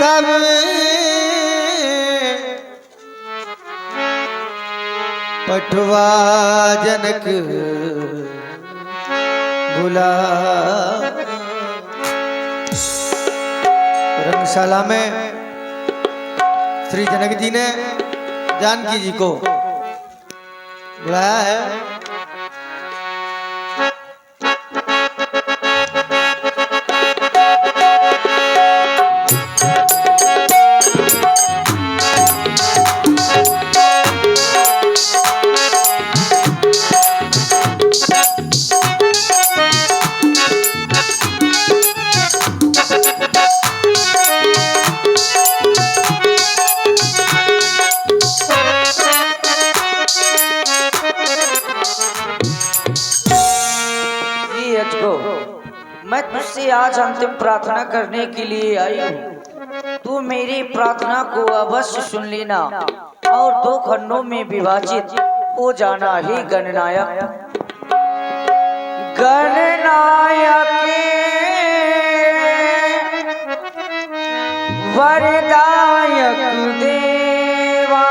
तब पटवा जनक बुला। रंगशाला में श्री जनक जी ने जानकी जी को बुलाया है। मैं तुझसे आज अंतिम प्रार्थना करने के लिए आई हूँ। तू मेरी प्रार्थना को अवश्य सुन लेना और 2 खंडों में विभाजित हो जाना। ही गणनायक गणनायक वरदायक देवा,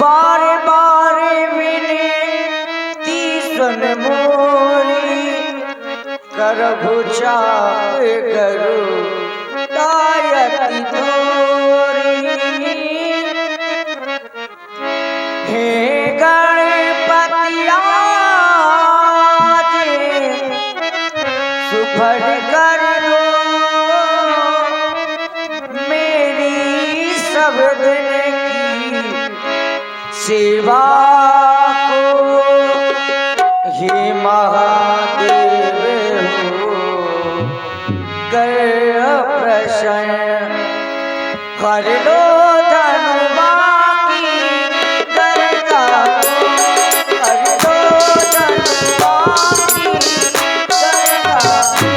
बारे बारे विनती सुन मोरी, करहु चाप करो दायति तोरी। हे गणपति आज सुफल कर दो मेरी सब दिन सेवा को। हे महादेव हो कर प्रसन्न, कर लो धनुबा की करता को, कर लो धनुबा की करता को।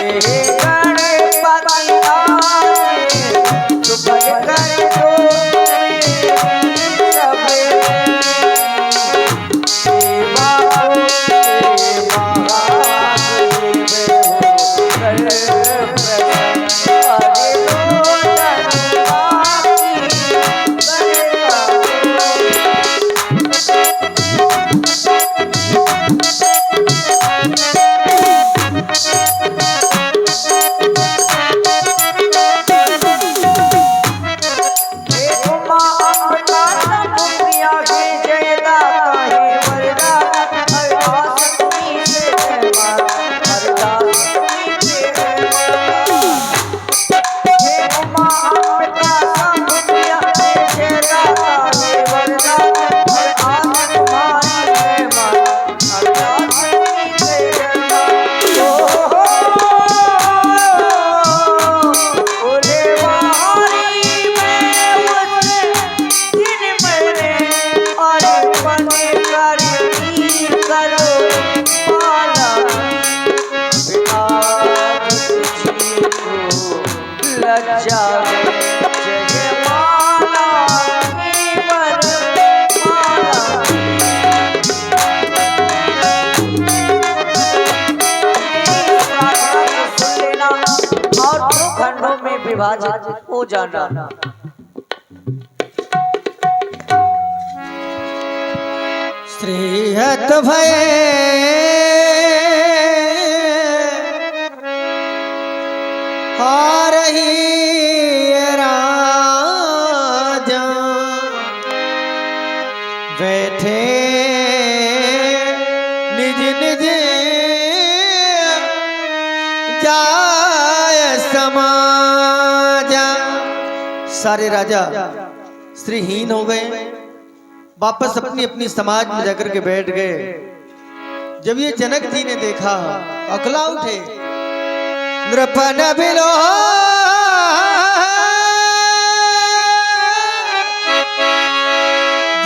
हे गणपति आज सुफल कर दो विभाजित हो जाना। श्रीहत भय हारही राजा, बैठे निज निज जाय समाजा। सारे राजा श्रीहीन हो गए, वापस अपनी अपनी समाज में जाकर के बैठ गए। जब ये जनक जी ने देखा अकला उठे, नृपन बिलो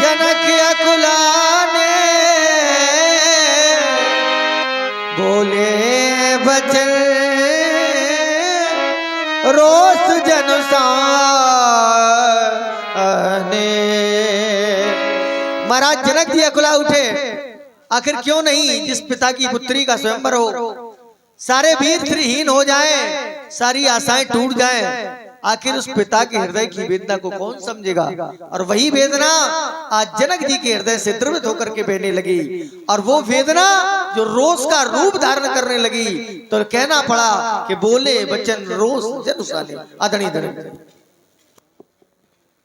जनक अकुला ने बोले बचन रोष जन महाराज जनक जी अकुला उठे। आखिर क्यों नहीं, जिस पिता की पुत्री का स्वयंवर हो, सारे वीर श्रीहीन हो जाएं, सारी आशाएं टूट जाएं, आखिर उस पिता के हृदय की वेदना को कौन समझेगा। और वही वेदना आज जनक जी के हृदय से द्रवित होकर के बहने लगी, और वो वेदना जो रोष का रूप धारण करने लगी, तो कहना पड़ा कि बोले बचन रोष जन साले अदनी दनी।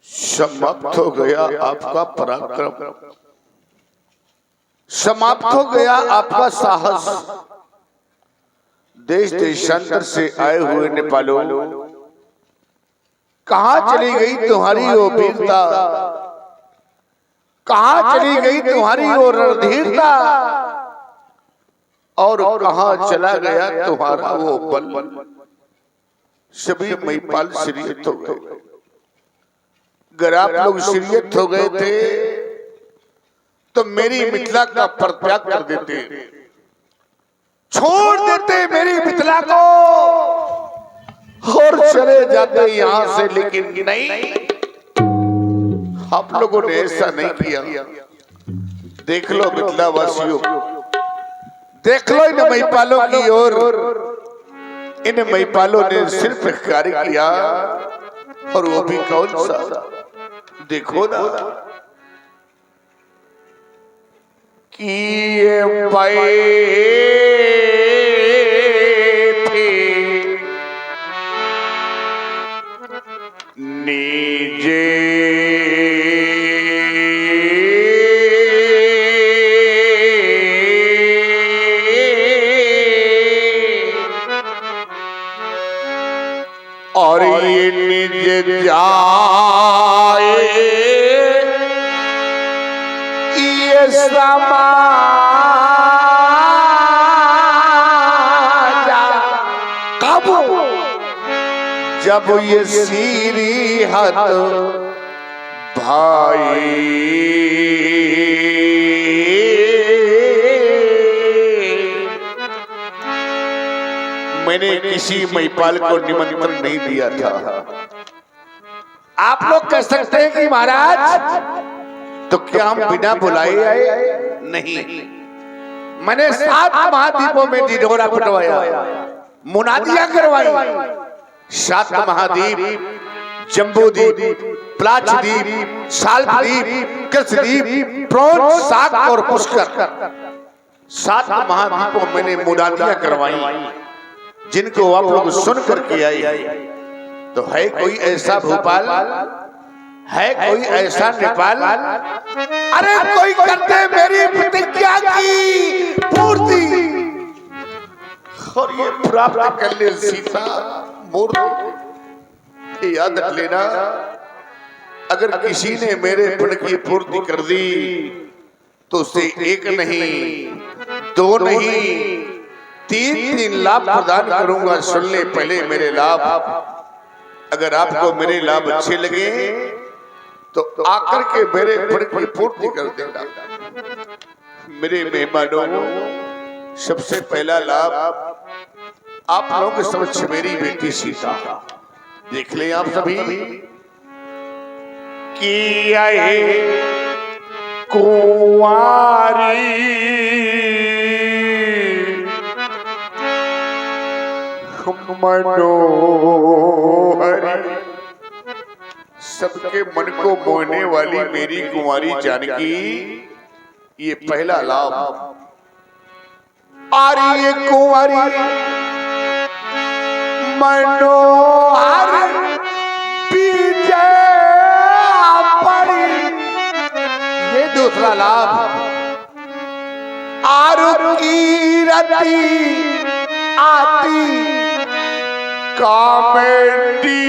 समाप्त हो गया आपका पराक्रम, समाप्त हो गया आपका साहस। देश देशांतर से आए हुए नेपालों, कहां चली गई तुम्हारी वो वीरता, कहां चली गई तुम्हारी वो रणधीरता, और कहां चला गया तुम्हारा वो बल। सभी महिपाल शरीयत हो गए। अगर आप लोग शरीयत हो गए थे तो मेरी मिथिला का परित्याग कर देते, छोड़ देते मेरी मिथिला को और चले जाते यहां से, लेकिन नहीं, आप लोगों ने ऐसा नहीं किया। देख लो मिथिला वासियों, देख लो इन महिपालों की ओर। इन महिपालों ने सिर्फ कार्य किया, और वो भी कौन सा, देखो ना, कि ये पाए थे नीजे और ये निज जाए ये समाजा, कब जब ये सीरी हत भाई मैंने किसी महिपाल को निमंत्रण नहीं दिया था। आप लोग कह सकते हैं कि महाराज तो क्या हम बिना बुलाए आए? नहीं, मैंने 7 महाद्वीपों में ढिढोरा पिटवाया, मुनादियां करवाई। 7 महाद्वीप, जम्बूद्वीप, प्लाचद्वीप, साल्पद्वीप, कृष्णद्वीप, प्रोन, साक और पुष्कर, 7 महाद्वीपों मैंने मुनादियां करवाई, जिनको आप लोग सुन करके आई। तो है कोई ऐसा भोपाल, है कोई ऐसा नेपाल, अरे कोई करते मेरी प्रतिज्ञा की पूर्ति और ये प्राप्त कर ले सीता मूर्ति। याद रख लेना, अगर किसी ने मेरे प्रण की पूर्ति कर दी तो उसे 1 नहीं, 2 नहीं, 3 लाभ प्रदान करूंगा। सुन ले पहले मेरे लाभ। अगर आपको मेरे लाभ अच्छे लगे तो आकर के मेरे प्रण की पूर्ति कर देना। मेरे मेहमानों, सबसे पहला लाभ आप लोगों के समक्ष मेरी बेटी सीता। देख ले आप सभी कि आए कुंवारी मनोहरी, सबके मन को मोहने वाली मेरी कुंवारी जानकी, ये पहला लाभ। और ये कुंवारी मनोहर विजय पड़ी, ये दूसरा लाभ। आरु की रति आती कॉमेडी,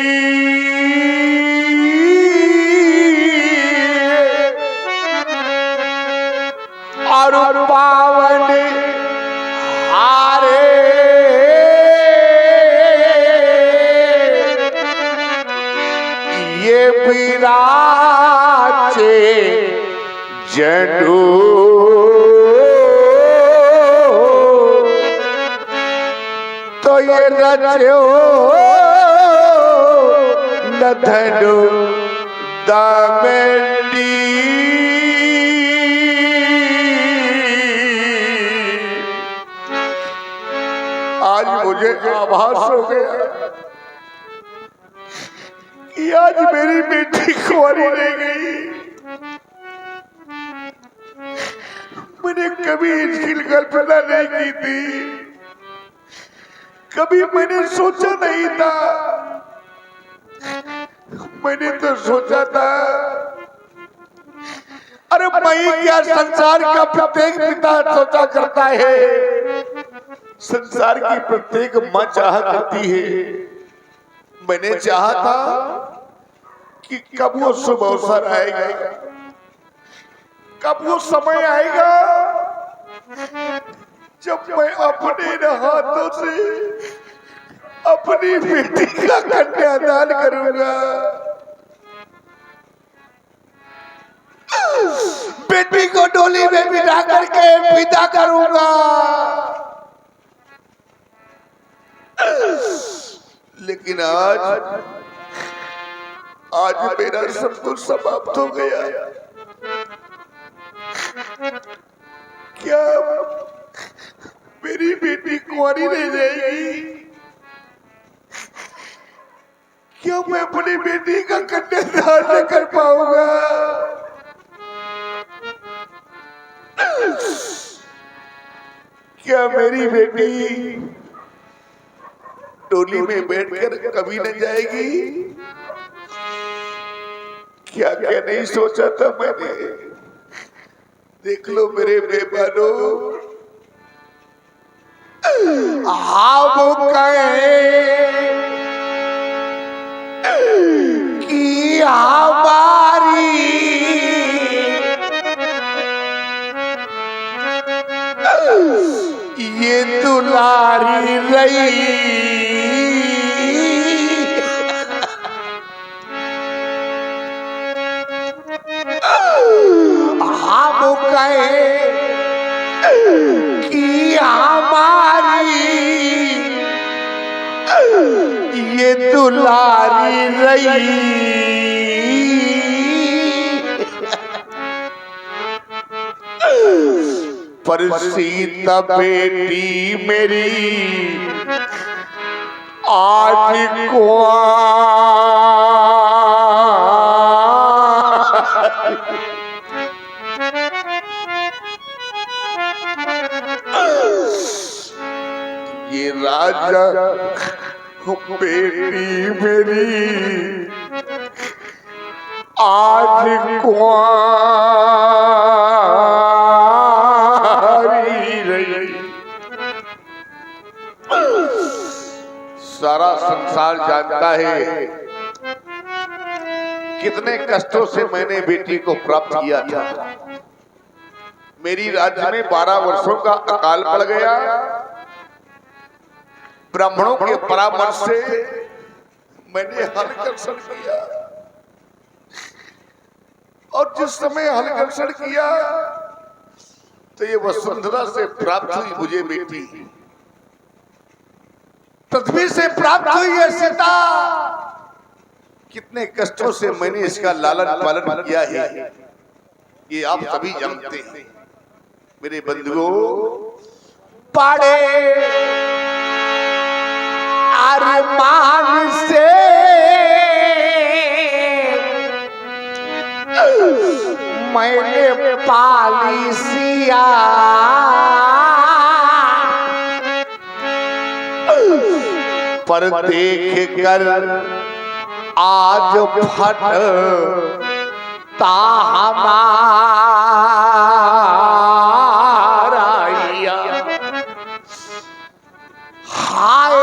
और पावन हारे ये विराजे जनु, तो ये रचो लधनो दामेंडी आज मुझे आभास हो गया कि आज मेरी बेटी कुंवारी रह गई। मैंने कभी इसकी कल्पना नहीं की थी, कभी मैंने सोचा नहीं था। मैंने तो सोचा था अरे मैं क्या, संसार का प्रत्येक पिता सोचा करता है, संसार की प्रत्येक माँ चाह करती है। मैंने चाहा था कि कब वो शुभ अवसर आएगा, कब वो समय आएगा जब मैं अपने हाथों से अपनी बेटी का कन्यादान करूंगा, बेटी को डोली में बिठा करके विदा करूंगा। लेकिन आज मेरा सब कुछ समाप्त हो गया। क्या मेरी बेटी कुंवारी रह जाएगी? क्या मैं अपनी बेटी का कन्यादान न कर पाऊंगा? क्या मेरी बेटी डोली में बैठकर कभी न जाएगी? क्या क्या नहीं सोचा था मैंने। देख लो मेरे बेबानो, हम कहे कि हमारी ये दुलारी रही, हम कहे कि हमारी ये दुलारी रही। पर सीता बेटी मेरी आज ये राजा बेटी मेरी आज कुंवारी रही। सारा संसार जानता है कितने कष्टों से मैंने बेटी को प्राप्त किया था। मेरी राज्य में 12 वर्षों का अकाल पड़ गया। ब्राह्मणों के परामर्श से मैंने हलकर्षण किया, और जिस समय हलकर्षण किया तो ये वसुंधरा से प्राप्त हुई मुझे बेटी, पृथ्वी से प्राप्त हुई है सीता। कितने कष्टों से मैंने इसका लालन पालन किया है, ये आप सभी जानते हैं। मेरे बंधुओं, पाड़े अरमान से मैंने पाली सिया, पर देख कर आज फटता हमारा या। हाय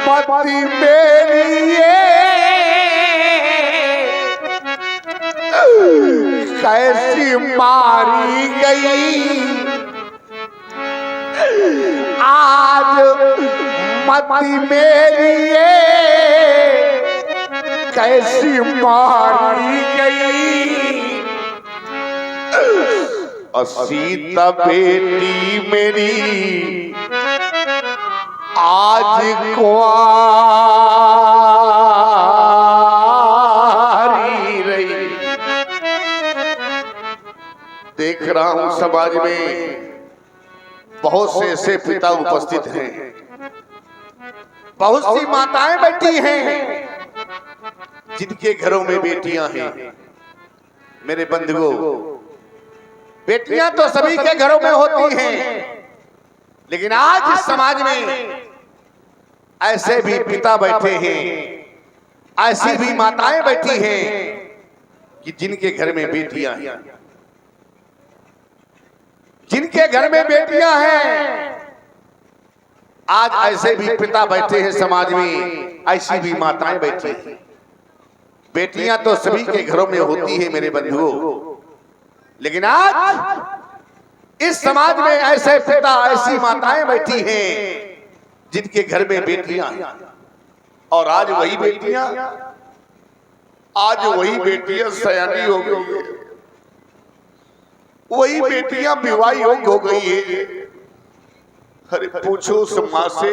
पति मेरी कैसी मारी गई, आज मती मेरी कैसी मारी गई। सीता बेटी मेरी आज कुंवारी रहा हूं समाज में बहुत से ऐसे पिता उपस्थित हैं, बहुत सी माताएं बैठी हैं जिनके घरों में बेटियां हैं। मेरे बंधुओं, बेटियां तो सभी के घरों में होती हैं, लेकिन आज इस समाज में ऐसे भी पिता बैठे हैं, ऐसी भी माताएं बैठी हैं कि जिनके घर में बेटियां हैं, जिनके घर में बेटियां हैं। आज ऐसे भी पिता बैठे हैं समाज में, ऐसी भी माताएं बैठी हैं। बेटियां तो सभी के घरों में होती है मेरे बंधुओं, लेकिन आज इस समाज में ऐसे पिता, ऐसी माताएं बैठी हैं जिनके घर में बेटियां हैं। और आज वही बेटियां सयानी हो गई है, वही बेटियां विवाह योग्य हो गई है। अरे पूछो उस मां से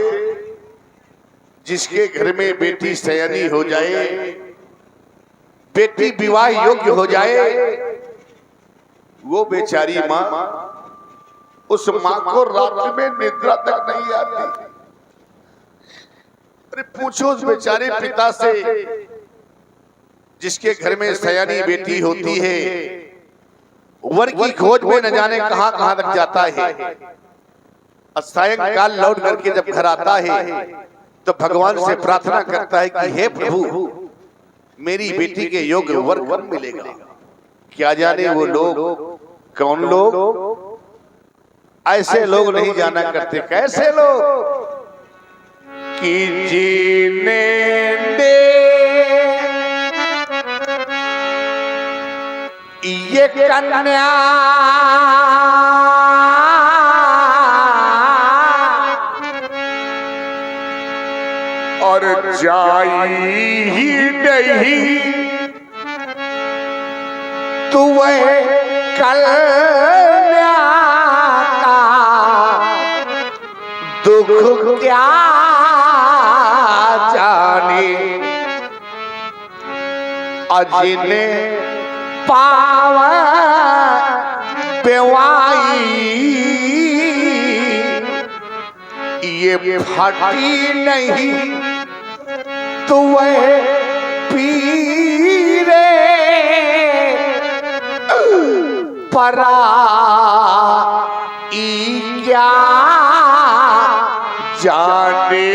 जिसके घर में बेटी सयानी हो जाए, बेटी विवाह योग्य हो जाए, वो बेचारी मां, उस मां को रात में निद्रा तक नहीं आती। अरे पूछो उस बेचारे पिता से जिसके घर में सयानी बेटी होती है, वर की खोज में न जाने कहां कहां तक जाता है। सायंकाल लौट करके जब घर आता है तो भगवान से प्रार्थना करता है कि हे प्रभु, मेरी बेटी के योग्य वर कब मिलेगा। क्या जाने वो लोग, कौन लोग, ऐसे लोग नहीं जाना करते। कैसे लोग कि जीने दे ये कन्या और जाई ही नहीं तू वह कन्या का दुख क्या जाने। अजिने पावा बेवाई ये फटी नहीं तो वह पीरे परा क्या जाने।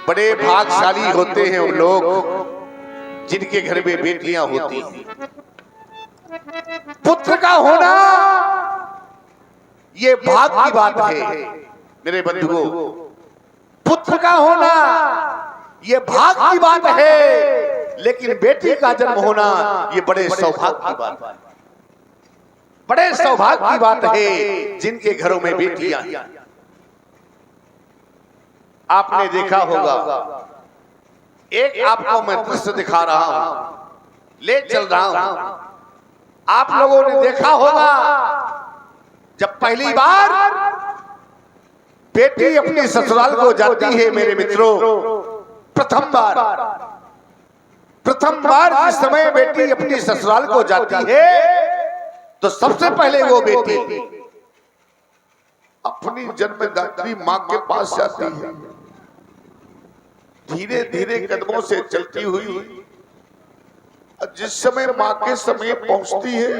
बड़े भाग्यशाली होते हैं वो लोग जिनके घर में बेटियां होती हैं। पुत्र का होना ये भाग्य की बात है मेरे बंधुओं। पुत्र का होना ये भाग्य की बात है, लेकिन बेटी का जन्म होना ये बड़े सौभाग्य की बात है, बड़े सौभाग्य की बात है जिनके घरों में बेटियां हैं। आपने देखा होगा, एक आपको मैं दृश्य दिखा रहा हूं, ले चल रहा हूं। आप लोगों ने देखा होगा जब पहली बार बेटी अपनी ससुराल को जाती है मेरे मित्रों, प्रथम बार जिस समय बेटी अपनी ससुराल को जाती है तो सबसे पहले वो बेटी अपनी जन्मदात्री मां के पास जाती है। धीरे धीरे कदमों से चलती हुई जिस समय मां के समय पहुंचती है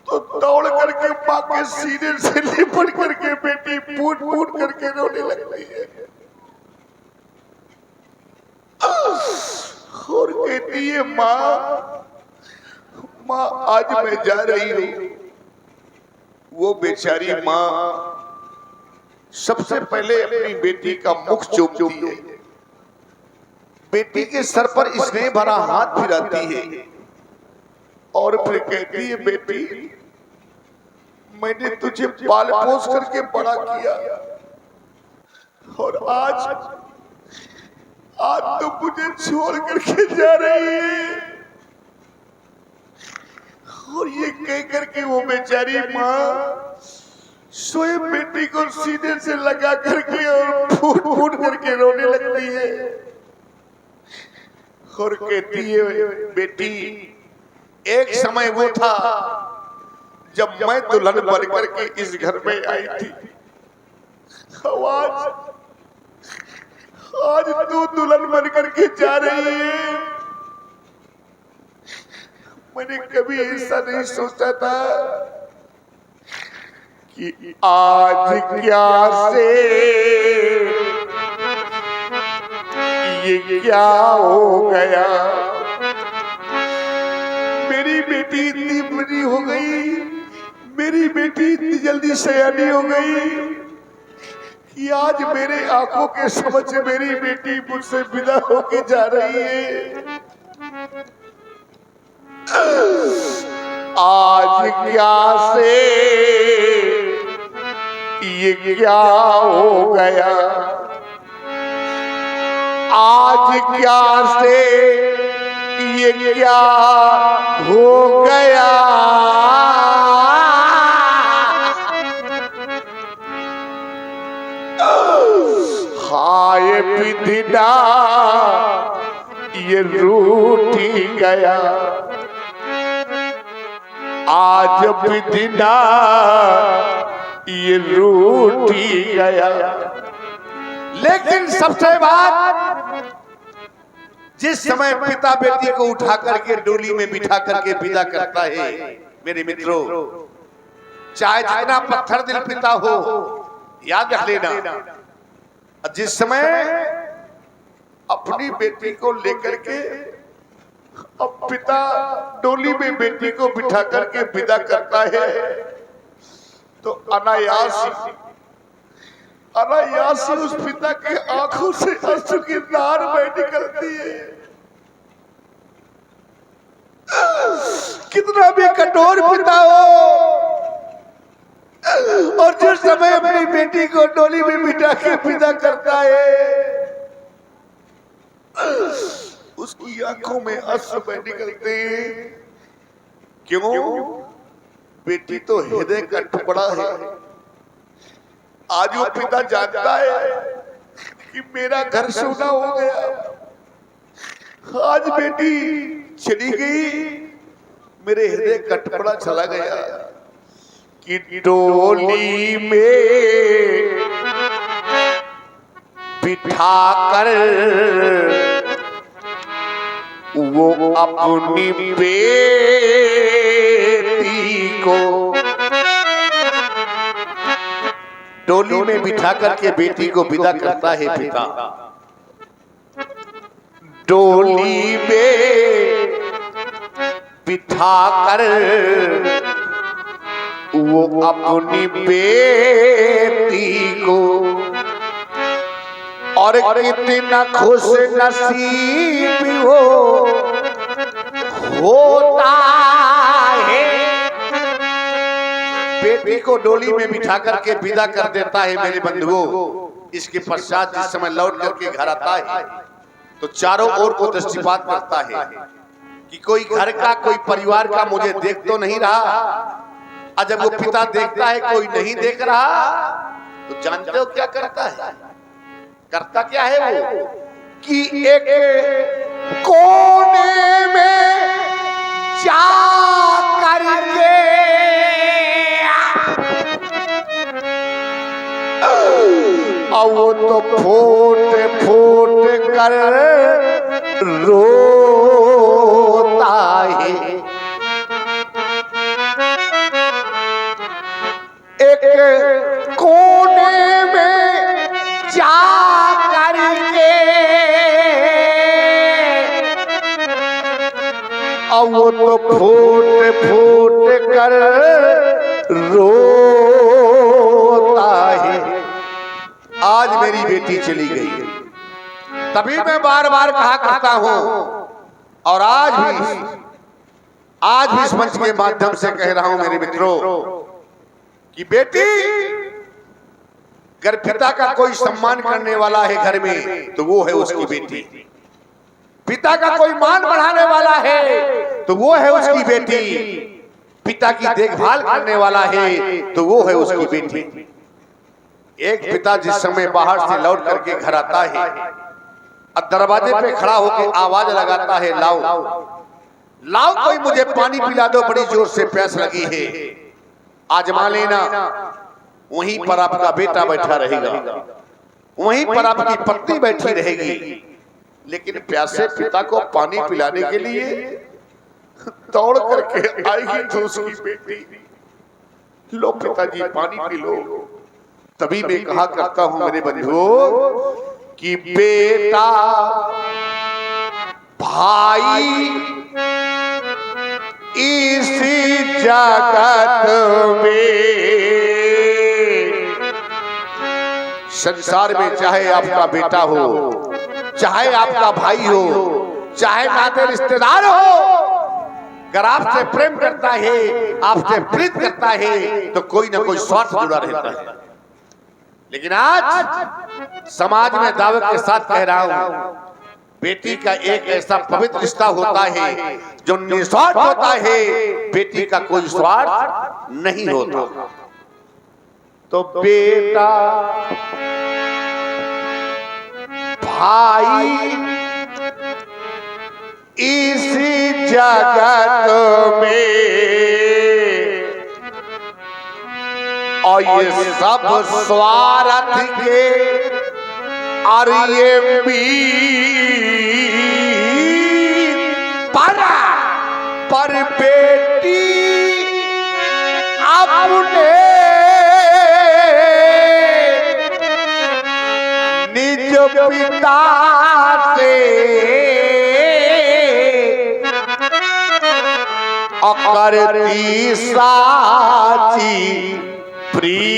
तो दौड़ करके मां के सीने से लिपट करके बेटी फूट फूट करके रोने लगती है और कहती है, मां आज मैं जा रही हूं। वो बेचारी मां सबसे पहले अपनी बेटी का मुख चूमती है, बेटी के सर पर स्नेह भरा हाथ फिराती है और फिर कहती है, बेटी मैंने तुझे पाल पोस करके बड़ा किया और आज तो मुझे छोड़ करके जा रही है। और ये कह करके वो बेचारी माँ स्वयं बेटी को सीने से लगा करके और फूट फूट करके रोने लगती है। और कहती है, बेटी एक समय वो था जब मैं दुल्हन बनकर के इस घर में आई थी, आज तू दुल्हन बनकर के जा रही है। मैंने कभी ऐसा नहीं सोचा था कि आज क्या से ये क्या हो गया। मेरी बेटी इतनी बड़ी हो गई, मेरी बेटी इतनी जल्दी सयानी हो गई कि आज मेरे आंखों के समझ मेरी बेटी मुझसे विदा होके जा रही है। आज क्या से ये क्या हो गया, आज क्या से ये क्या हो गया। हाय विधिना ये रूठी गया, आज विधिना ये रूठी गया। लेकिन सबसे बात, जिस समय पिता बेटी को उठा करके डोली में बिठा करके विदा करता है, मेरे मित्रों, चाहे जितना पत्थर दिल पिता हो, याद रख लेना, जिस समय अपनी बेटी को लेकर के अब पिता डोली में बेटी को बिठा करके विदा करता है, तो अनायास उस पिता के आंखों से अश्रु की धार बह निकलती है। कितना भी कठोर पिता हो, और जिस समय अपनी बेटी को डोली में बिठा के विदा करता है, उसकी आंखों में अश्रु बह निकलते हैं। क्यों? बेटी तो हृदय का टुकड़ा है। आज वो पिता जानता है कि मेरा घर सोना हो गया, आज बेटी चली गई, मेरे हृदय का टुकड़ा चला गया। कि डोली में बिठा कर वो अपनी बेटी को डोली में बिठा करके बेटी को विदा करता है पिता। डोली में बिठा कर वो अपनी बेटी को, और कितना खुश नसीब होता है। बेटी को डोली में बिठा करके विदा कर देता है मेरे बंधुओं। इसके पश्चात जिस समय लौट करके घर आता है तो चारों ओर को दृष्टिपात करता है कि कोई घर का, कोई परिवार का मुझे देख तो नहीं रहा। और जब वो पिता देखता है कोई नहीं देख रहा, तो जानते हो क्या करता है? करता क्या है वो? कि एक कोने में जा करके और वो तो फूट फूट कर रोता है। एक कोने में जा करके और वो तो फूट फूट कर रोता है। आज मेरी बेटी चली गई, तभी मैं बार बार कहा करता हूं, और आज भी इस मंच के माध्यम से कह रहा हूं मेरे मित्रों कि बेटी, अगर पिता का कोई सम्मान करने वाला है घर में तो वो है उसकी बेटी। पिता का कोई मान बढ़ाने वाला है तो वो है उसकी बेटी। पिता की देखभाल करने वाला है तो वो है उसकी बेटी। एक पिता जिस समय बाहर से लौट करके घर आता है और दरवाजे पे खड़ा होकर आवाज लगाता है, लाओ लाओ कोई मुझे पानी पिला दो, बड़ी जोर से प्यास लगी है, आजमा लेना। वहीं पर आपका बेटा बैठा रहेगा, वहीं पर आपकी पत्नी बैठी रहेगी, लेकिन प्यासे पिता को पानी पिलाने के लिए दौड़ करके आएगी तो उसकी बेटी, लो पिताजी पानी पी लो। तभी मैं कहा करता हूं मेरे बंधुओं कि बेटा भाई इसी जगत में, संसार में चाहे आपका बेटा हो, चाहे आपका भाई हो, चाहे नाते रिश्तेदार हो, अगर आपसे प्रेम करता है, आपसे प्रीत करता है, तो कोई ना कोई स्वार्थ जुड़ा रहता है। लेकिन आज समाज में दावे के साथ कह रहा हूं, बेटी का एक ऐसा पवित्र रिश्ता होता है जो निस्वार्थ होता है, बेटी का कोई स्वार्थ नहीं होता। तो बेटा भाई इसी जगत में, और ये सब स्वार्थ के और ये पर बेटी अपने निज पिता से करती साची प्रीत।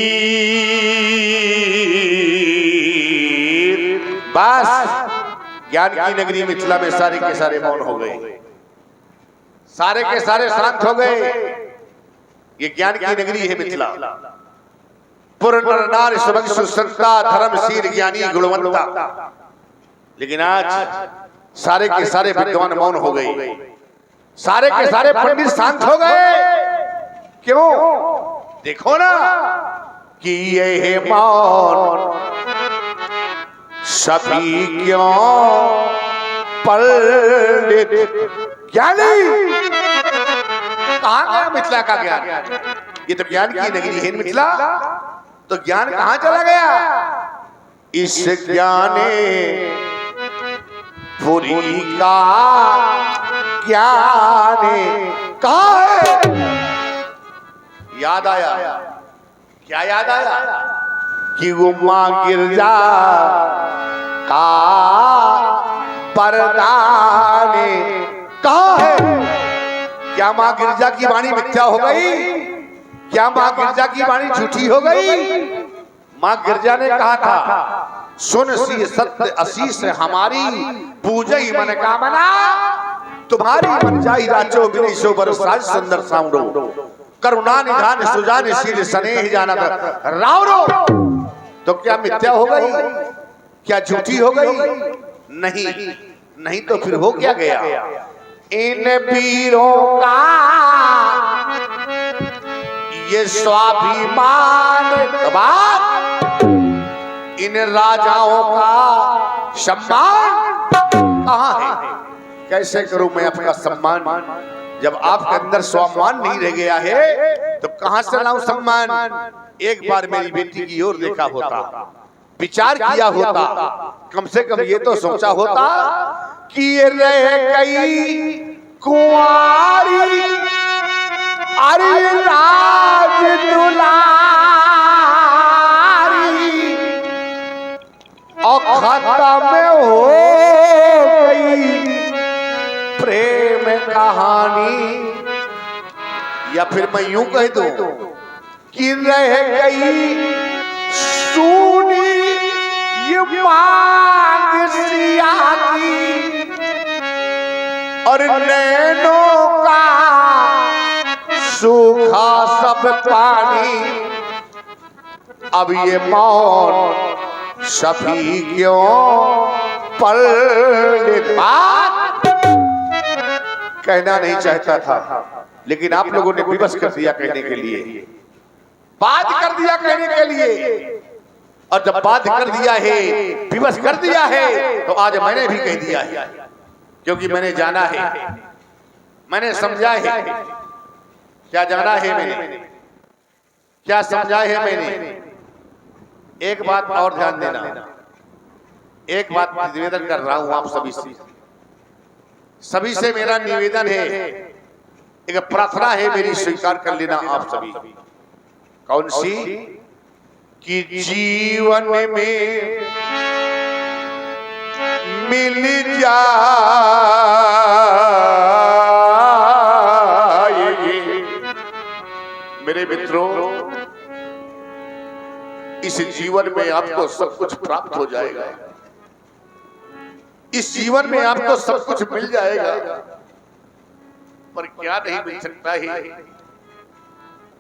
बस ज्ञान की नगरी मिथिला में सारे के सारे मौन हो गए, सारे के सारे शांत हो गए। ये ज्ञान की नगरी है मिथिला। पूर्ण नर नारी सुभग संता धर्मशील ज्ञानी गुणवंता। लेकिन आज सारे के सारे विद्वान मौन हो गए, सारे के सारे पंडित शांत हो गए। क्यों? देखो ना कि ये है मौन सभी क्यों पंडित ज्ञानी। कहां गया मिथिला का ज्ञान? ये तो ज्ञान की नगरी है मिथिला, तो ज्ञान कहां चला गया? इस ज्ञाने पुरी का ज्ञाने कहा है? याद आया, क्या याद आया? कि वो मां गिरजा का परदाने कहा है? क्या मां गिरजा की वाणी मिथ्या हो गई? क्या मां गिरजा की वाणी झूठी हो गई? मां गिरजा ने कहा था, सुन सी सत्य आशीष हमारी, पूजई मन कामना तुम्हारी, मन जाई राचो विनिशो बरसाज सुंदर सामरो, करुणा निधान सुजान शील स्नेह जाना रावरो। तो क्या मिथ्या हो गई? क्या झूठी हो गई? नहीं, नहीं तो फिर हो क्या गया? इन वीरों का ये स्वाभिमान, इन राजाओं का सम्मान कहाँ है? कैसे करूं मैं आपका सम्मान? जब आपके अंदर स्वाभिमान नहीं रह गया है तो कहां से लाऊं सम्मान? एक बार मेरी बेटी की ओर देखा होता, विचार किया होता, कम से कम ये तो सोचा होता कि ये रह गई कुंवारी, अरे राज दुलारी, और खत्म हो गई प्रेम कहानी। या फिर मैं यूं कह दूं कि रह गई सूनी ये मांग सिया की, और नैनों का सूखा सब पानी। अब ये मौन सभी क्यों पंडित? कहना नहीं चाहता था, लेकिन आप लोगों ने विवश कर दिया कहने के लिए, बात कर दिया कहने के लिए। और जब बात कर दिया है, विवश कर दिया है, तो आज मैंने भी कह दिया है, क्योंकि मैंने जाना है, मैंने समझा है। क्या जाना है मैंने, क्या समझा है मैंने। एक बात और ध्यान देना, एक बात निवेदन कर रहा हूं आप सभी से मेरा निवेदन है, एक प्रार्थना है मेरी, स्वीकार कर लेना आप सभी। कौन सी? कि जीवन में मिल जाएगी। मेरे मित्रों, इस जीवन में आपको सब कुछ प्राप्त हो जाएगा, इस जीवन में आपको सब कुछ मिल जाएगा, पर क्या नहीं मिल सकता है।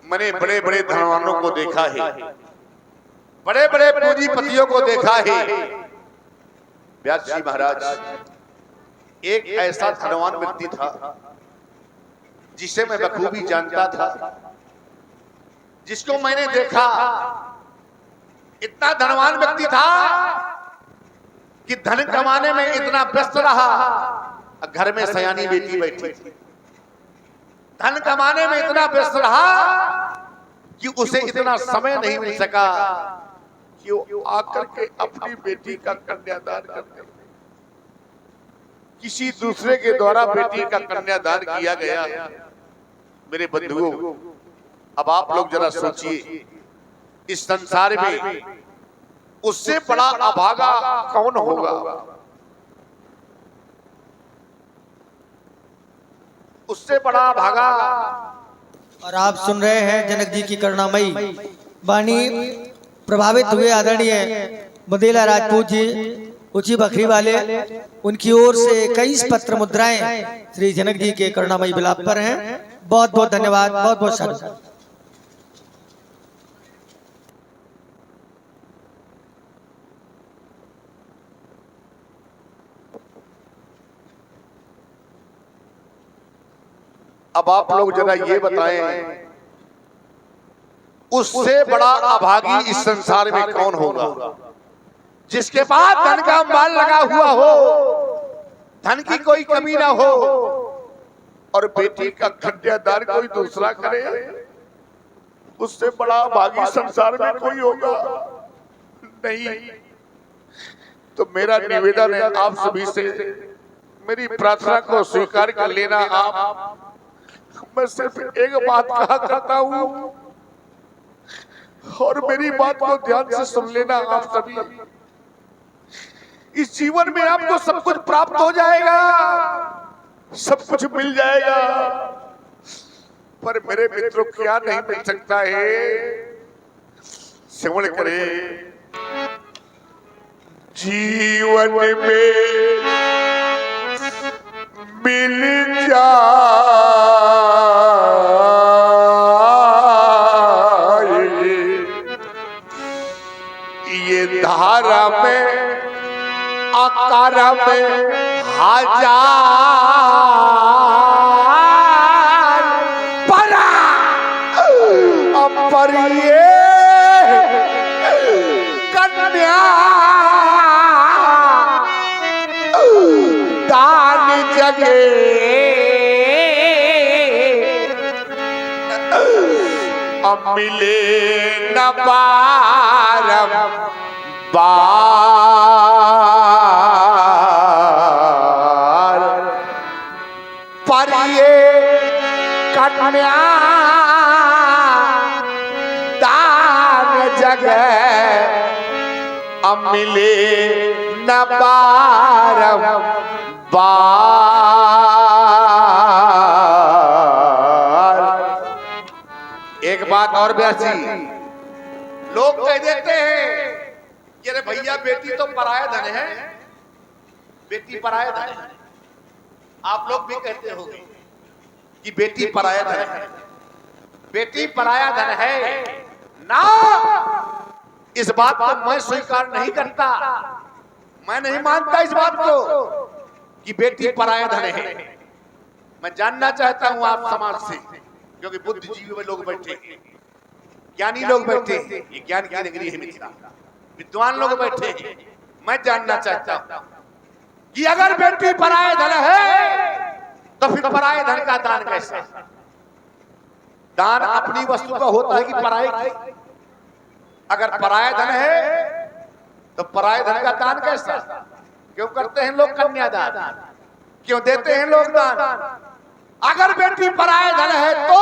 मैंने बड़े बड़े धनवानों को देखा है, बड़े बड़े पूंजीपतियों को देखा है। व्यास जी महाराज, एक ऐसा धनवान व्यक्ति था जिसे मैं बखूबी जानता था, जिसको मैंने देखा। इतना धनवान व्यक्ति था कि धन कमाने में इतना व्यस्त रहा, घर में सयानी बेटी बैठी थी। धन कमाने में इतना व्यस्त रहा कि उसे इतना समय नहीं मिल सका कि वो आकर के अपनी बेटी का कन्यादान कर दे। किसी दूसरे के द्वारा बेटी का कन्यादान किया गया। मेरे बंधुओं, अब आप लोग जरा सोचिए, इस संसार में उससे बड़ा अभागा कौन होगा? उससे बड़ा अभागा। और आप सुन रहे हैं जनक जी की करुणामयी वाणी। प्रभावित हुए आदरणीय बुंदेला राजपूत जी, ऊंची बखरी वाले, उनकी ओर से 21 पत्र मुद्राएं श्री जनक जी के करुणामयी विलाप पर हैं। बहुत बहुत धन्यवाद, बहुत बहुत शाबाश। अब आप लोग जरा ये बताएं, उससे बड़ा अभागी इस संसार में कौन होगा? जिसके पास धन का अंबार लगा हुआ हो, धन की कोई कमी ना हो, और बेटी का कन्यादान कोई दूसरा करे, उससे बड़ा अभागी संसार में कोई होगा नहीं। तो मेरा निवेदन है आप सभी से, मेरी प्रार्थना को स्वीकार कर लेना। आप, मैं सिर्फ एक बात कहा करता हूं और मेरी बात को ध्यान से सुन लेना आप सभी। इस जीवन में आपको सब कुछ प्राप्त हो जाएगा, सब कुछ मिल जाएगा, पर मेरे मित्रों क्या नहीं मिल सकता है? श्रवण करें। जीवन में मिल जाएगी, ये धारा में आकार में हजार परा पर ये कन्या दान जगे अब मिले न बारम बार, पर ये कन्या दान जगे अब मिले न बारम बार। एक बात और व्यास जी, लोग कह देते हैं कि अरे भैया बेटी तो पराया धन है, बेटी पराया धन है। आप लोग भी कहते होंगे कि बेटी पराया धन है, बेटी पराया धन है ना। इस बात को मैं स्वीकार नहीं करता, मैं नहीं मानता इस बात को कि बेटी पराया धन है। मैं जानना चाहता हूं आप समाज से, क्योंकि बुद्धिजीवी में लोग बैठे, ज्ञानी लोग बैठे, ये ज्ञान की नगरी है मिथिला। विद्वान लोग बैठे हैं, मैं जानना चाहता हूं कि अगर बेटी पराये धन है तो फिर पराये धन का दान कैसा? दान अपनी वस्तु का होता है कि पराये की? अगर पराये धन है तो पराये धन का दान कैसा? क्यों करते हैं लोग कन्यादान? क्यों देते हैं लोग दान? अगर बेटी पराये धन है तो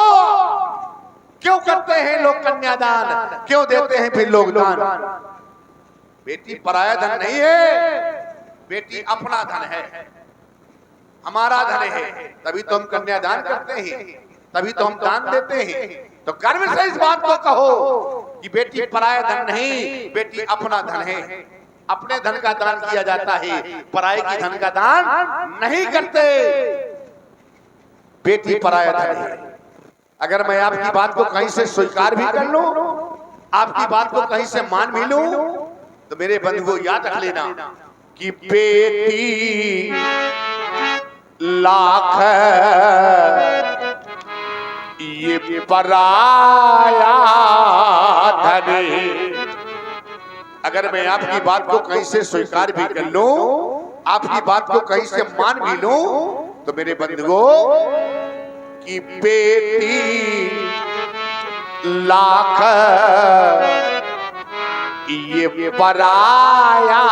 क्यों करते हैं लोग कन्यादान? क्यों देते हैं फिर लोग दान? बेटी पराया धन नहीं है, बेटी अपना धन है, हमारा धन है, तभी तो हम कन्यादान करते हैं, तभी तो हम दान देते हैं। तो गर्व से इस बात को कहो कि बेटी पराया धन नहीं, बेटी अपना धन है। अपने धन का दान किया जाता है, पराये की धन का दान नहीं करते। बेटी पराया धन है। अगर मैं आपकी बात को कहीं से स्वीकार भी कर लूं, आपकी बात को कहीं से मान भी लूं, तो मेरे बंधु को याद रख लेना कि बेटी लाख ये पराया धन है। अगर मैं आपकी बात को कहीं से स्वीकार भी कर लूं, आपकी बात को कहीं से मान भी लूं, तो मेरे बंधुओं कि बेटी लाख ये पराया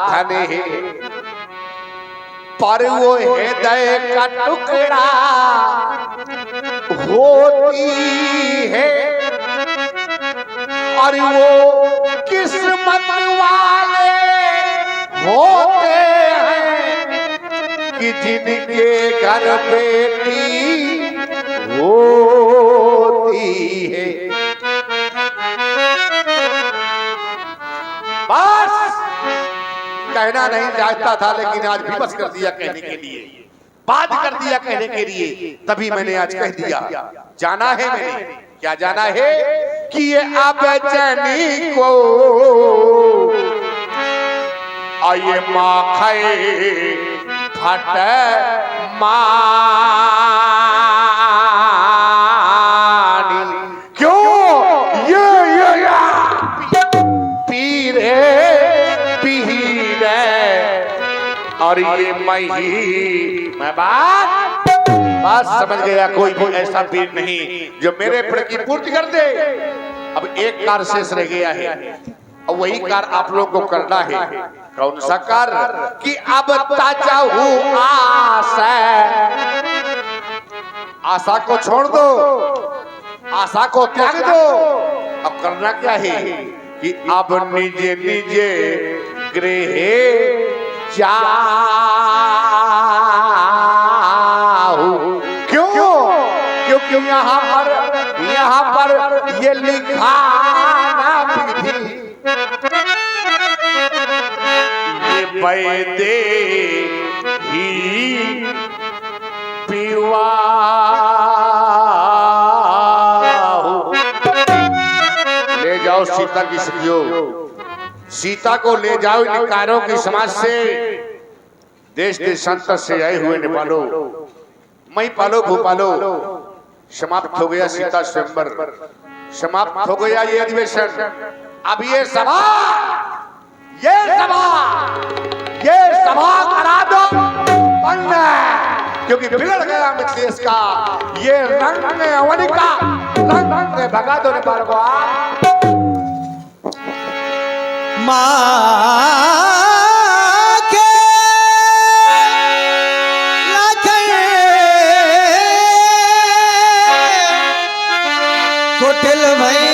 धन है, पर वो हृदय का टुकड़ा होती है, और वो किस्मत वाले होते हैं कि जिनके घर बेटी होती है। बस कहना नहीं चाहता था, लेकिन आज भी बस कर दिया कहने के लिए, बात कर दिया कहने के लिए, तभी मैंने आज कह दिया। जाना है मैंने, क्या जाना है कि ये बेचैनी को आये माखे फटे मानी। क्यों ये पीरे पीरे और ये मैं बात समझ गया। कोई भी ऐसा पीर नहीं जो मेरे प्रण की पूर्ति कर दे। अब एक कार्य शेष रह गया है, और वही कार्य आप लोगों को करना है। कौन सा कार्य? कि अब ताजा हूँ आशा, आशा को छोड़ दो, आशा को त्याग दो। अब करना क्या है कि अब निजे निजे गृह जाओ। क्यों? क्योंकि यहाँ पर ये लिखा ना विधि, ये वैदे ही पीवा। ले जाओ सीता की सखियों, सीता को ले जाओ निकारों के समाज से, देश देशांतर से आए हुए नेपालो, मई पालो भूपालो। समाप्त हो गया सीता स्वयंवर, समाप्त हो गया ये अधिवेशन। अब ये सभा करा दो बंद, क्योंकि बिगड़ गया मिथिलेश का ये रंग ने अवनी का रंग ने भगा दो नेपाल को। कुटिल भई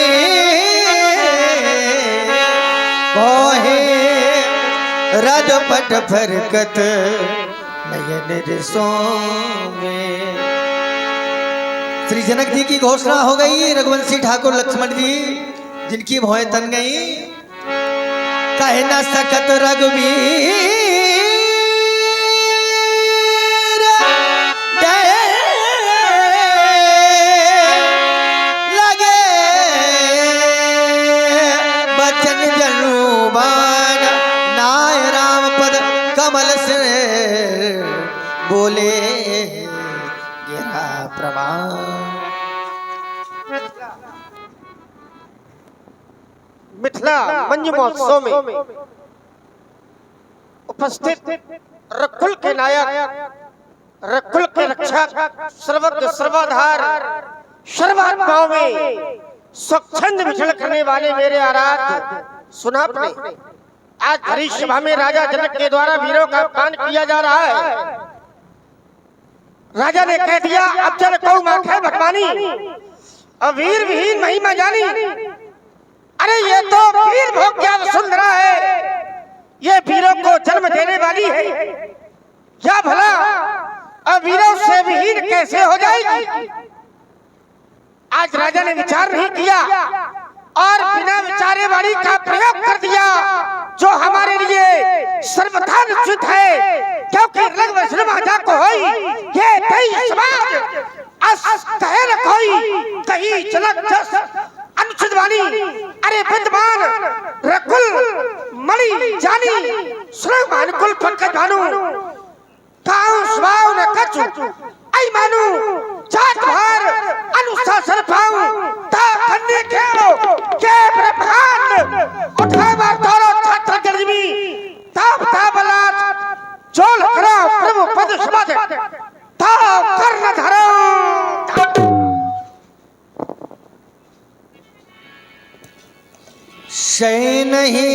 रद पट फरकत नयन रिसों में। श्री जनक जी की घोषणा हो गई। रघुवंशी ठाकुर लक्ष्मण जी जिनकी भौएं तन गई, कहे न सकत रघुवीर लगे बचन जनुबान नाय राम पद कमल से बोले गिरा प्रमाण। मिथिला मंच महोत्सव में उपस्थित रकुल के नायक, रकुल के रक्षक, सर्वज्ञ सर्वाधार, सर्वात्माओं में स्वच्छंद विचरण करने वाले मेरे आराध्य सुना आपने। आज हरी सभा में राजा जनक के द्वारा वीरों का अपमान किया जा रहा है। राजा ने कह दिया अब जन कौ माखे भगवानी, अब वीर विहीन महिमा जानी। अरे ये तो वीर भोग क्या वसुंधरा है, ये वीरों को जन्म देने वाली है। क्या भला अब वीरों से विहीन कैसे हो जाएगी? आज राजा ने विचार नहीं किया और बिना विचारे वाणी का प्रयोग कर दिया, जो हमारे लिए सर्वथा निश्चित है। क्योंकि रंग वैष्णव राजा को होई ये कई समाज अस्तहर कोई कहीं चलक जस अनुचित वाणी। अरे विद्वान रकुल मणि जानी सुरग मानुकुल पंकज भानु, काऊ स्वाव न कछु आई मानु, जात भार अनुशासन पाऊं ता धन्य के प्रभान उठा बार तोरो छात्र गर्मी ताप ताबलात जोल करो प्रभु पद समाज ता कर्ण धरो। शय नहीं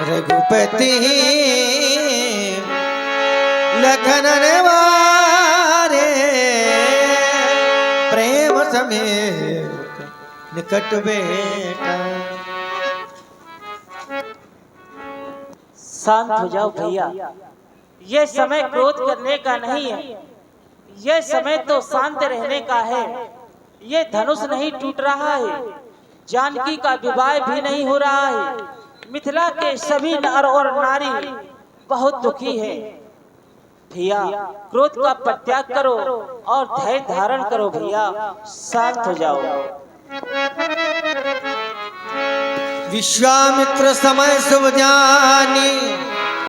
रघुपति लखन वारे, प्रेम समेत निकट बेटा। शांत हो जाओ भैया, ये समय क्रोध करने का नहीं है, ये समय तो शांत रहने का है। ये धनुष नहीं टूट रहा है, जानकी का विवाह भी नहीं हो रहा है। मिथिला के सभी नर और नारी बहुत दुखी है। भैया क्रोध का परित्याग करो और धैर्य धारण करो। भैया शांत हो जाओ। विश्वामित्र समय शुभ जानी,